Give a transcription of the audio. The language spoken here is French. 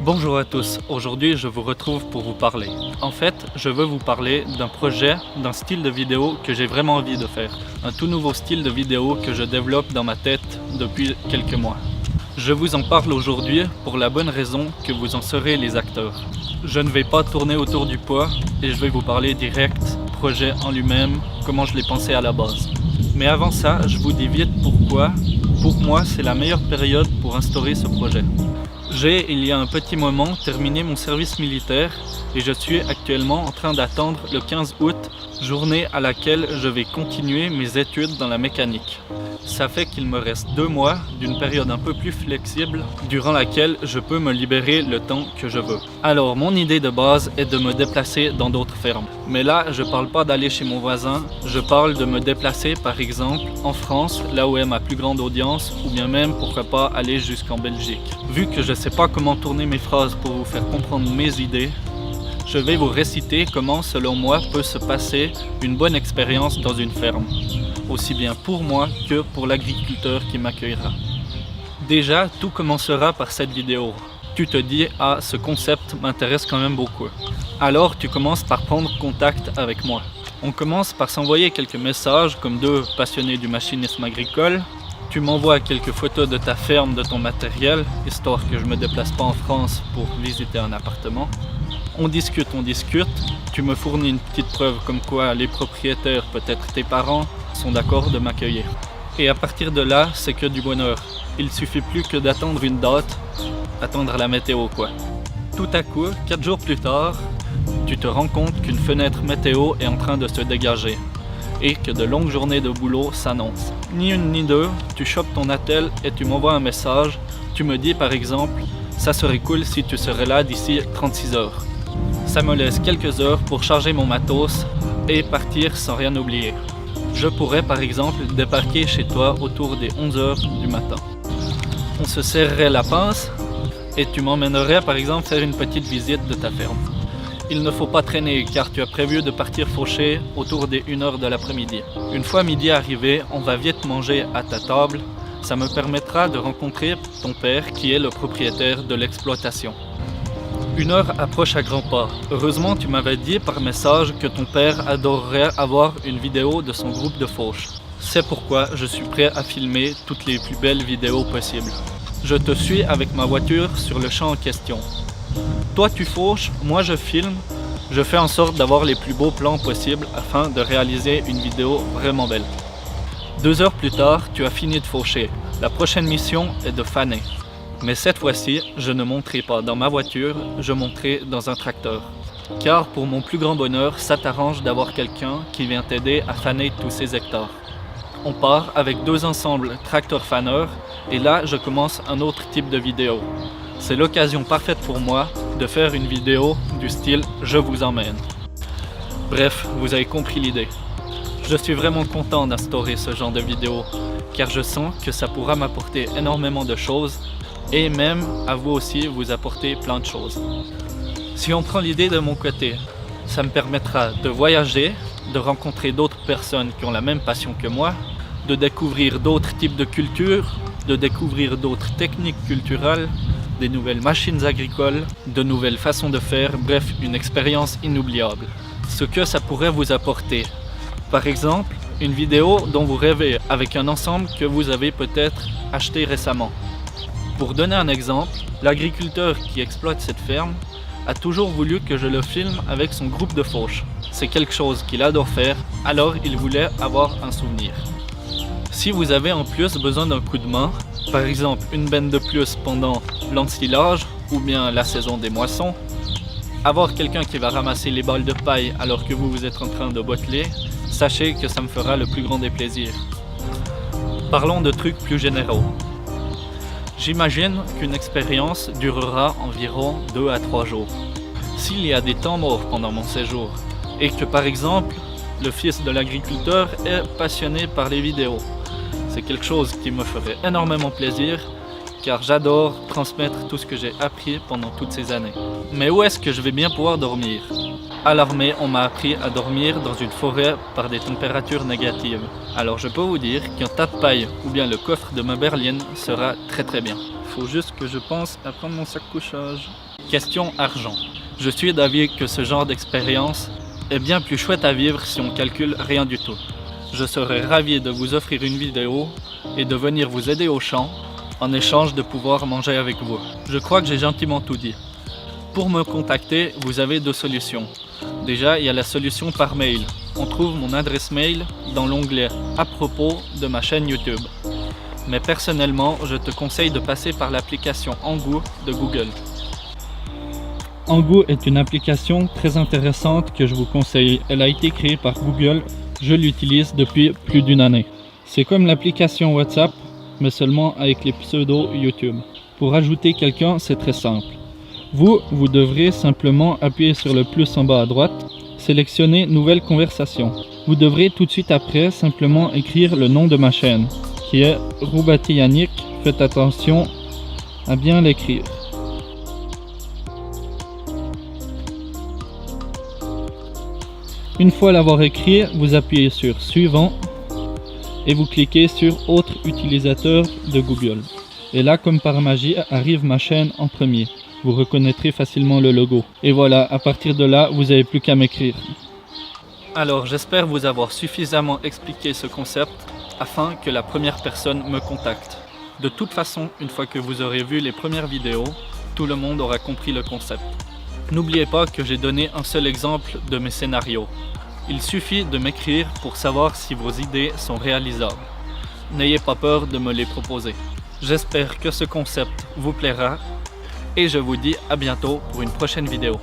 Bonjour à tous, aujourd'hui je vous retrouve pour vous parler. En fait, je veux vous parler d'un projet, d'un style de vidéo que j'ai vraiment envie de faire. Un tout nouveau style de vidéo que je développe dans ma tête depuis quelques mois. Je vous en parle aujourd'hui pour la bonne raison que vous en serez les acteurs. Je ne vais pas tourner autour du pot et je vais vous parler direct, projet en lui-même, comment je l'ai pensé à la base. Mais avant ça, je vous dis vite pourquoi. Pour moi, c'est la meilleure période pour instaurer ce projet. J'ai, il y a un petit moment, terminé mon service militaire et je suis actuellement en train d'attendre le 15 août, journée à laquelle je vais continuer mes études dans la mécanique. Ça fait qu'il me reste 2 mois d'une période un peu plus flexible durant laquelle je peux me libérer le temps que je veux. Alors mon idée de base est de me déplacer dans d'autres fermes. Mais là, je parle pas d'aller chez mon voisin, je parle de me déplacer par exemple en France, là où est ma plus grande audience, ou bien même pourquoi pas aller jusqu'en Belgique. Vu que je sais pas comment tourner mes phrases pour vous faire comprendre mes idées, je vais vous réciter comment selon moi peut se passer une bonne expérience dans une ferme, aussi bien pour moi que pour l'agriculteur qui m'accueillera. Déjà, tout commencera par cette vidéo. Tu te dis « Ah, ce concept m'intéresse quand même beaucoup ». Alors tu commences par prendre contact avec moi. On commence par s'envoyer quelques messages comme deux passionnés du machinisme agricole. Tu m'envoies quelques photos de ta ferme, de ton matériel, histoire que je ne me déplace pas en France pour visiter un appartement. On discute, tu me fournis une petite preuve comme quoi les propriétaires, peut-être tes parents, sont d'accord de m'accueillir. Et à partir de là, c'est que du bonheur. Il suffit plus que d'attendre une date, attendre la météo quoi. Tout à coup, 4 jours plus tard, tu te rends compte qu'une fenêtre météo est en train de se dégager et que de longues journées de boulot s'annoncent. Ni une ni deux, tu chopes ton attel et tu m'envoies un message. Tu me dis par exemple, ça serait cool si tu serais là d'ici 36 heures. Ça me laisse quelques heures pour charger mon matos et partir sans rien oublier. Je pourrais par exemple débarquer chez toi autour des 11 heures du matin. On se serrerait la pince et tu m'emmènerais par exemple faire une petite visite de ta ferme. Il ne faut pas traîner car tu as prévu de partir faucher autour des 1 heure de l'après-midi. Une fois midi arrivé, on va vite manger à ta table. Ça me permettra de rencontrer ton père qui est le propriétaire de l'exploitation. 1 heure approche à grands pas. Heureusement, tu m'avais dit par message que ton père adorerait avoir une vidéo de son groupe de fauche. C'est pourquoi je suis prêt à filmer toutes les plus belles vidéos possibles. Je te suis avec ma voiture sur le champ en question. Toi tu fauches, moi je filme. Je fais en sorte d'avoir les plus beaux plans possibles afin de réaliser une vidéo vraiment belle. 2 heures plus tard, tu as fini de faucher. La prochaine mission est de faner. Mais cette fois-ci, je ne monterai pas dans ma voiture, je monterai dans un tracteur. Car pour mon plus grand bonheur, ça t'arrange d'avoir quelqu'un qui vient t'aider à faner tous ces hectares. On part avec 2 ensembles tracteur-faneur et là, je commence un autre type de vidéo. C'est l'occasion parfaite pour moi de faire une vidéo du style « Je vous emmène ». Bref, vous avez compris l'idée. Je suis vraiment content d'instaurer ce genre de vidéo car je sens que ça pourra m'apporter énormément de choses et même à vous aussi vous apporter plein de choses. Si on prend l'idée de mon côté, ça me permettra de voyager, de rencontrer d'autres personnes qui ont la même passion que moi, de découvrir d'autres types de cultures, de découvrir d'autres techniques culturelles, des nouvelles machines agricoles, de nouvelles façons de faire, bref, une expérience inoubliable. Ce que ça pourrait vous apporter. Par exemple, une vidéo dont vous rêvez avec un ensemble que vous avez peut-être acheté récemment. Pour donner un exemple, l'agriculteur qui exploite cette ferme a toujours voulu que je le filme avec son groupe de fauche. C'est quelque chose qu'il adore faire, alors il voulait avoir un souvenir. Si vous avez en plus besoin d'un coup de main, par exemple une benne de plus pendant l'ensilage ou bien la saison des moissons, avoir quelqu'un qui va ramasser les balles de paille alors que vous êtes en train de botteler, sachez que ça me fera le plus grand des plaisirs. Parlons de trucs plus généraux. J'imagine qu'une expérience durera environ 2 à 3 jours. S'il y a des temps morts pendant mon séjour et que par exemple le fils de l'agriculteur est passionné par les vidéos, c'est quelque chose qui me ferait énormément plaisir car j'adore transmettre tout ce que j'ai appris pendant toutes ces années. Mais où est-ce que je vais bien pouvoir dormir? À l'armée, on m'a appris à dormir dans une forêt par des températures négatives. Alors je peux vous dire qu'un tas de paille ou bien le coffre de ma berline sera très bien. Faut juste que je pense à prendre mon sac couchage. Question argent. Je suis d'avis que ce genre d'expérience est bien plus chouette à vivre si on calcule rien du tout. Je serais ravi de vous offrir une vidéo et de venir vous aider au champ en échange de pouvoir manger avec vous. Je crois que j'ai gentiment tout dit. Pour me contacter, vous avez deux solutions. Déjà, il y a la solution par mail. On trouve mon adresse mail dans l'onglet « À propos » de ma chaîne YouTube. Mais personnellement, je te conseille de passer par l'application Angu de Google. Angu est une application très intéressante que je vous conseille. Elle a été créée par Google. Je l'utilise depuis plus d'une année. C'est comme l'application WhatsApp, mais seulement avec les pseudos YouTube. Pour ajouter quelqu'un, c'est très simple. Vous devrez simplement appuyer sur le plus en bas à droite, sélectionner Nouvelle conversation. Vous devrez tout de suite après simplement écrire le nom de ma chaîne, qui est Roubati Yannick. Faites attention à bien l'écrire. Une fois l'avoir écrit, vous appuyez sur Suivant et vous cliquez sur Autres utilisateurs de Google. Et là, comme par magie, arrive ma chaîne en premier. Vous reconnaîtrez facilement le logo. Et voilà, à partir de là, vous n'avez plus qu'à m'écrire. Alors, j'espère vous avoir suffisamment expliqué ce concept afin que la première personne me contacte. De toute façon, une fois que vous aurez vu les premières vidéos, tout le monde aura compris le concept. N'oubliez pas que j'ai donné un seul exemple de mes scénarios. Il suffit de m'écrire pour savoir si vos idées sont réalisables. N'ayez pas peur de me les proposer. J'espère que ce concept vous plaira et je vous dis à bientôt pour une prochaine vidéo.